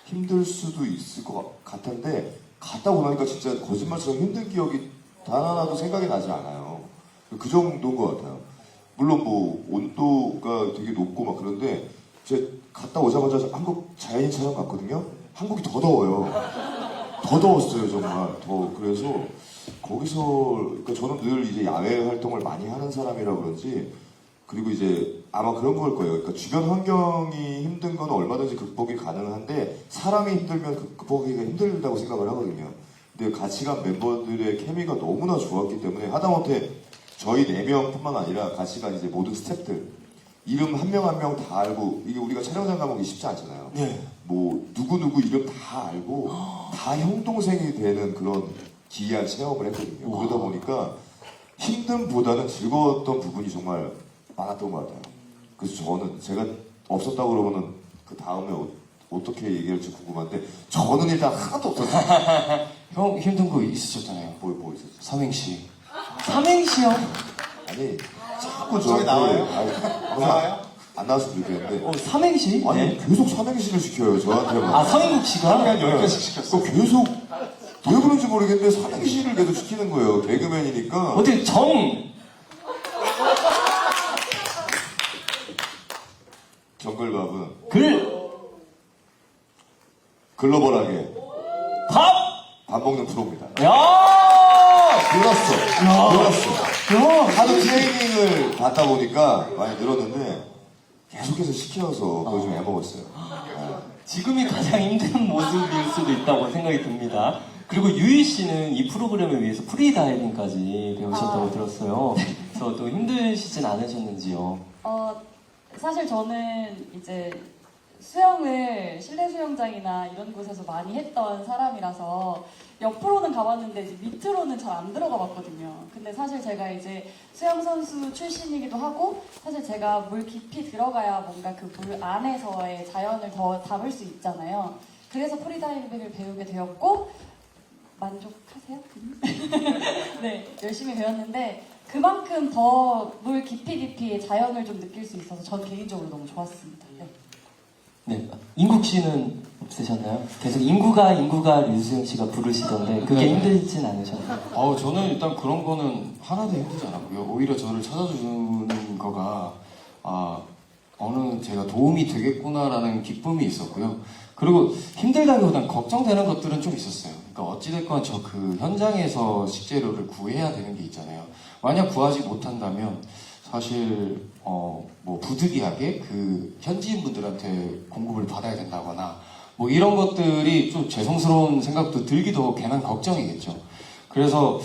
힘들 수도 있을 것 같은데 갔다 오고 나니까 진짜 거짓말처럼 힘든 기억이 단 하나도 생각이 나지 않아요. 그 정도인 것 같아요. 물론 뭐 온도가 되게 높고 막 그런데 제가 갔다 오자마자 한국 자연인 촬영 갔거든요. 한국이 더 더워요. 더 더웠어요 정말. 그래서 거기서 그러니까 저는 늘 이제 야외 활동을 많이 하는 사람이라 그런지 그리고 이제 아마 그런 걸 거예요. 그러니까 주변 환경이 힘든 건 얼마든지 극복이 가능한데 사람이 힘들면 극복하기가 힘들다고 생각을 하거든요. 근데 같이 간 멤버들의 케미가 너무나 좋았기 때문에 하다못해 저희 4명뿐만 아니라 같이 간 이제 모든 스태프들 이름 한 명 한 명 다 알고 이게 우리가 촬영장 가보기 쉽지 않잖아요. 네. 뭐 누구 이름 다 알고 다 형 동생이 되는 그런 기이한 체험을 했거든요. 와. 그러다 보니까 힘듦보다는 즐거웠던 부분이 정말 많았던 것 같아요. 그래서 저는 제가 없었다고 그러면은 그 다음에 어떻게 얘기할지 궁금한데 저는 일단 하나도 없었어요. 형 힘든 거 있으셨잖아요. 뭐 있었죠? 삼행시. 삼행시요? 아니 자꾸 저기 나와요? 나와요? 안 나왔으면 좋겠는데 삼행시? 아니 네. 계속 삼행시를 시켜요 저한테만. 아, 서인국 씨가? 한 10개씩 시켰어요. 계속 왜 그런지 모르겠는데 삼행시를 계속 시키는 거예요. 개그맨이니까. 어떻게 정글밥은 글, 글로벌하게 밥! 밥 먹는 프로입니다. 야! 늘었어. 하도 트레이닝을 받다 보니까 많이 늘었는데 계속해서 시켜서 그거 좀 해먹었어요. 지금이 가장 힘든 모습일 수도 있다고 생각이 듭니다. 그리고 유희 씨는 이 프로그램을 위해서 프리다이빙까지 배우셨다고 들었어요. 그래서 또 힘드시진 않으셨는지요? 사실 저는 이제 수영을 실내 수영장이나 이런 곳에서 많이 했던 사람이라서 옆으로는 가봤는데 이제 밑으로는 잘 안 들어가 봤거든요. 근데 사실 제가 이제 수영 선수 출신이기도 하고 사실 제가 물 깊이 들어가야 뭔가 그 물 안에서의 자연을 더 담을 수 있잖아요. 그래서 프리다이빙을 배우게 되었고 만족하세요? 네, 열심히 배웠는데 그만큼 더 물 깊이 자연을 좀 느낄 수 있어서 전 개인적으로 너무 좋았습니다. 네. 네. 인국 씨는 없으셨나요? 계속 인구가 류수영 씨가 부르시던데 그게 힘들진 않으셨나요? 저는 일단 그런 거는 하나도 힘들지 않았고요. 오히려 저를 찾아주는 거가 제가 도움이 되겠구나라는 기쁨이 있었고요. 그리고 힘들다기보단 걱정되는 것들은 좀 있었어요. 그러니까 어찌됐건 저 그 현장에서 식재료를 구해야 되는 게 있잖아요. 만약 구하지 못한다면 사실 뭐 부득이하게 그 현지인 분들한테 공급을 받아야 된다거나 뭐 이런 것들이 좀 죄송스러운 생각도 들기도 괜한 걱정이겠죠. 그래서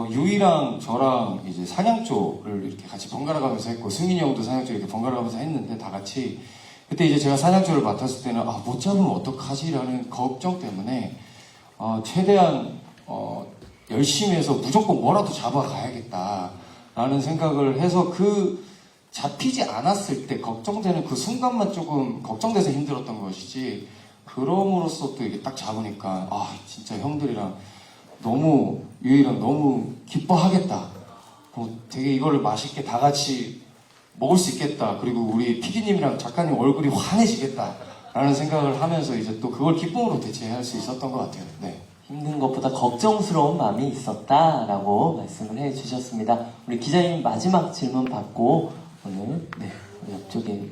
유이랑 저랑 이제 사냥조를 이렇게 같이 번갈아 가면서 했고, 승민이 형도 사냥조 이렇게 번갈아 가면서 했는데 다 같이 그때 이제 제가 사냥조를 맡았을 때는 못 잡으면 어떡하지라는 걱정 때문에 최대한 열심히 해서 무조건 뭐라도 잡아가야겠다라는 생각을 해서 그 잡히지 않았을 때 걱정되는 그 순간만 조금 걱정돼서 힘들었던 것이지, 그럼으로써 또 이게 딱 잡으니까 진짜 형들이랑 너무 유이랑 너무 기뻐하겠다. 되게 이거를 맛있게 다 같이 먹을 수 있겠다. 그리고 우리 PD님이랑 작가님 얼굴이 환해지겠다라는 생각을 하면서 이제 또 그걸 기쁨으로 대체할 수 있었던 것 같아요. 네. 힘든 것보다 걱정스러운 마음이 있었다라고 말씀을 해주셨습니다. 우리 기자님 마지막 질문 받고 오늘 옆쪽에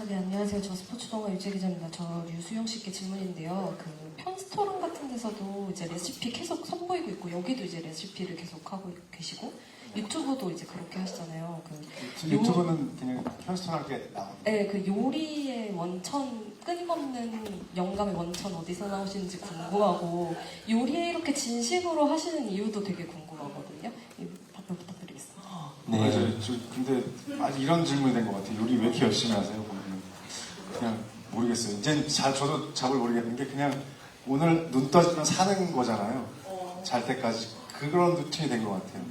네, 안녕하세요. 저 스포츠동화 유재 기자입니다. 저 류수영 씨께 질문인데요. 그 편스토론 같은 데서도 이제 레시피 계속 선보이고 있고, 여기도 이제 레시피를 계속 하고 계시고, 유튜브도 이제 그렇게 하시잖아요. 유튜브는 그냥 편스톤하게 나옵니다. 네, 그 요리의 원천, 끊임없는 영감의 원천 어디서 나오시는지 궁금하고, 요리에 이렇게 진심으로 하시는 이유도 되게 궁금하거든요. 답변 부탁드리겠습니다. 네. 맞아요. 근데 아직 이런 질문이 된 것 같아요. 요리 왜 이렇게 열심히 하세요? 그냥 모르겠어요. 이제 저도 답을 모르겠는 게, 그냥 오늘 눈 떠지면 사는 거잖아요. 잘 때까지 그런 루틴이 된 것 같아요.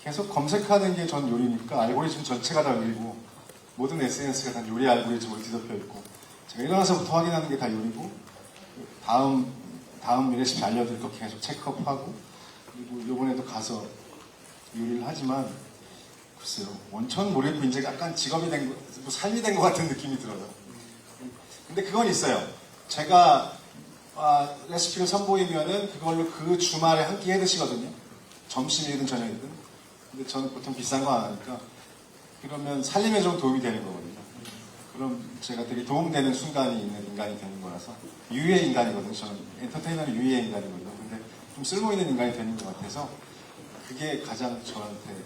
계속 검색하는 게 전 요리니까 알고리즘 전체가 다 요리고, 모든 SNS가 다 요리 알고리즘으로 뒤덮여 있고, 제가 일어나서부터 확인하는 게 다 요리고, 다음 레시피 알려드릴 거 계속 체크업하고, 그리고 이번에도 가서 요리를 하지만, 글쎄요, 원천 모르겠고 이제 약간 직업이 된 거, 뭐 삶이 된 것 같은 느낌이 들어요. 근데 그건 있어요. 제가 레시피를 선보이면은 그걸로 그 주말에 한 끼 해 드시거든요. 점심이든 저녁이든. 근데 저는 보통 비싼 거 안 하니까, 그러면 살림에 좀 도움이 되는 거거든요. 그럼 제가 되게 도움되는 순간이 있는 인간이 되는 거라서, 유의 인간이거든요. 저는 엔터테이너는 유의 인간이거든요. 근데 좀 쓸모있는 인간이 되는 것 같아서, 그게 가장 저한테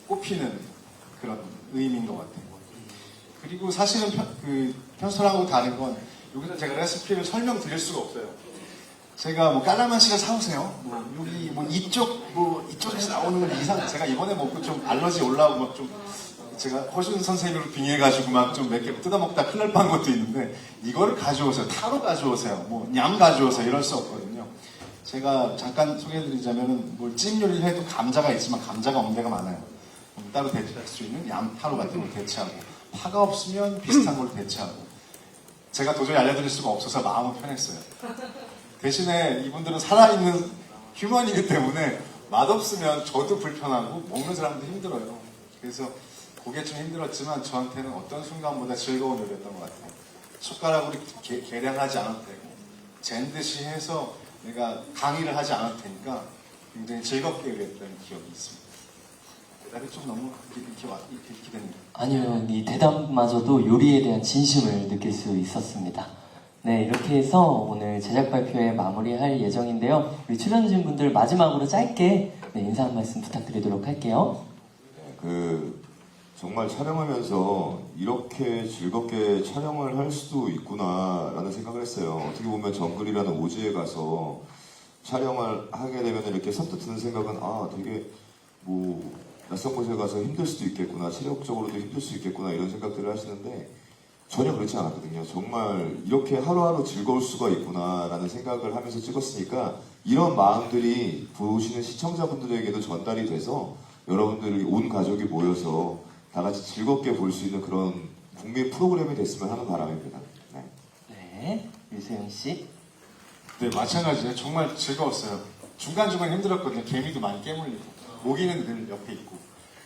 꼽히는 그런 의미인 것 같아요. 그리고 사실은 편스톤하고 다른 건, 여기서 제가 레시피를 설명드릴 수가 없어요. 제가 뭐 까라만시를 사오세요. 여기 이쪽에서 나오는 이상, 제가 이번에 먹고 좀 알러지 올라오고 막 좀, 제가 허준 선생님으로 빙의해가지고 막 좀 몇 개 뜯어먹다 큰일 날 뻔한 것도 있는데, 이거를 가져오세요. 타로 가져오세요. 냠 가져오세요. 이럴 수 없거든요. 제가 잠깐 소개해드리자면은, 찜 요리를 해도 감자가 있지만 감자가 없는 데가 많아요. 따로 대체할 수 있는 얌 타로 같은 걸 대체하고, 파가 없으면 비슷한 걸 대체하고, 제가 도저히 알려드릴 수가 없어서 마음은 편했어요. 대신에 이분들은 살아있는 휴먼이기 때문에 맛없으면 저도 불편하고 먹는 사람도 힘들어요. 그래서 그게 좀 힘들었지만 저한테는 어떤 순간보다 즐거운 요리였던 것 같아요. 숟가락으로 계량하지 않아도 되고, 잰 듯이 해서 내가 강의를 하지 않을 테니까 굉장히 즐겁게 요리했던 기억이 있습니다. 대답이 좀 너무 이렇게 됩니다. 아니요, 이 대답마저도 요리에 대한 진심을 느낄 수 있었습니다. 네, 이렇게 해서 오늘 제작 발표회 마무리할 예정인데요. 우리 출연진분들 마지막으로 짧게 인사 한 말씀 부탁드리도록 할게요. 정말 촬영하면서 이렇게 즐겁게 촬영을 할 수도 있구나라는 생각을 했어요. 어떻게 보면 정글이라는 오지에 가서 촬영을 하게 되면 이렇게 선뜻 드는 생각은 되게 낯선 곳에 가서 힘들 수도 있겠구나, 체력적으로도 힘들 수 있겠구나, 이런 생각들을 하시는데 전혀 그렇지 않았거든요. 정말 이렇게 하루하루 즐거울 수가 있구나라는 생각을 하면서 찍었으니까, 이런 마음들이 보시는 시청자분들에게도 전달이 돼서 여러분들이 온 가족이 모여서 다 같이 즐겁게 볼 수 있는 그런 국민 프로그램이 됐으면 하는 바람입니다. 네, 유세영 씨. 네, 마찬가지예요. 정말 즐거웠어요. 중간중간 힘들었거든요. 개미도 많이 깨물리고, 모기는 늘 옆에 있고,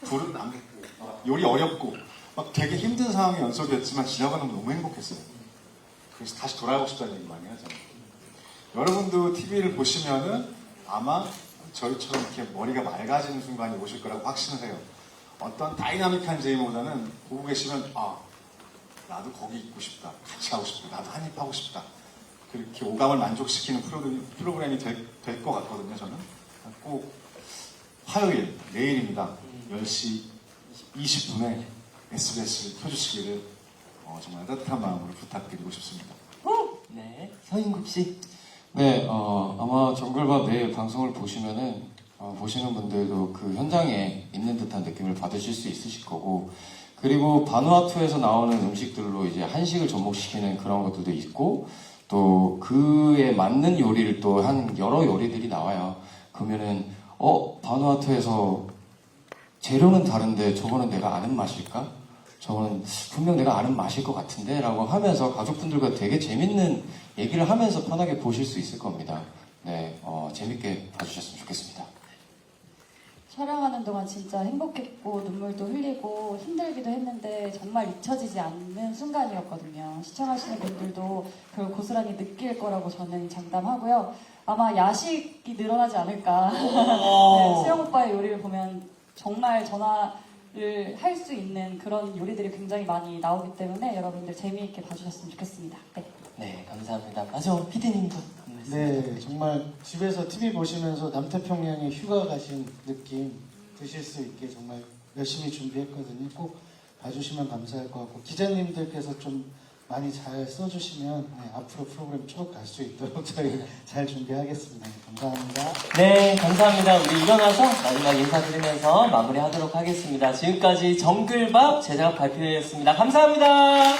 불은 안 붙고, 요리 어렵고, 막 되게 힘든 상황이 연속이었지만 지나가는 건 너무 행복했어요. 그래서 다시 돌아가고 싶다는 얘기 많이 하잖아요. 여러분도 TV를 보시면은 아마 저희처럼 이렇게 머리가 맑아지는 순간이 오실 거라고 확신을 해요. 어떤 다이나믹한 제이모보다는 보고 계시면 아 나도 거기 있고 싶다, 같이 하고 싶다, 나도 한입 하고 싶다, 그렇게 오감을 만족시키는 프로그램이 될 것 같거든요. 저는 꼭 화요일 내일입니다. 10시 20분에 SBS를 켜주시기를 정말 따뜻한 마음으로 부탁드리고 싶습니다. 네, 서인국 씨. 네, 아마 정글밥 내일 방송을 보시면은 보시는 분들도 그 현장에 있는 듯한 느낌을 받으실 수 있으실 거고, 그리고 바누아투에서 나오는 음식들로 이제 한식을 접목시키는 그런 것들도 있고, 또 그에 맞는 요리를 또 한 여러 요리들이 나와요. 그러면은 바누아투에서 재료는 다른데 저거는 내가 아는 맛일까? 저거는 분명 내가 아는 맛일 것 같은데? 라고 하면서 가족분들과 되게 재밌는 얘기를 하면서 편하게 보실 수 있을 겁니다. 네, 재밌게 봐주셨으면 좋겠습니다. 촬영하는 동안 진짜 행복했고 눈물도 흘리고 힘들기도 했는데 정말 잊혀지지 않는 순간이었거든요. 시청하시는 분들도 그걸 고스란히 느낄 거라고 저는 장담하고요. 아마 야식이 늘어나지 않을까. 네, 수영 오빠의 요리를 보면 정말 전화를 할 수 있는 그런 요리들이 굉장히 많이 나오기 때문에 여러분들 재미있게 봐주셨으면 좋겠습니다. 네, 네, 감사합니다. 맞아, 피디님도. 네, 정말 집에서 TV 보시면서 남태평양에 휴가 가신 느낌 드실 수 있게 정말 열심히 준비했거든요. 꼭 봐주시면 감사할 것 같고, 기자님들께서 좀 많이 잘 써주시면 앞으로 프로그램 쭉 갈 수 있도록 저희 잘 준비하겠습니다. 감사합니다. 네, 감사합니다. 우리 일어나서 마지막 인사드리면서 마무리하도록 하겠습니다. 지금까지 정글밥 제작 발표회였습니다. 감사합니다.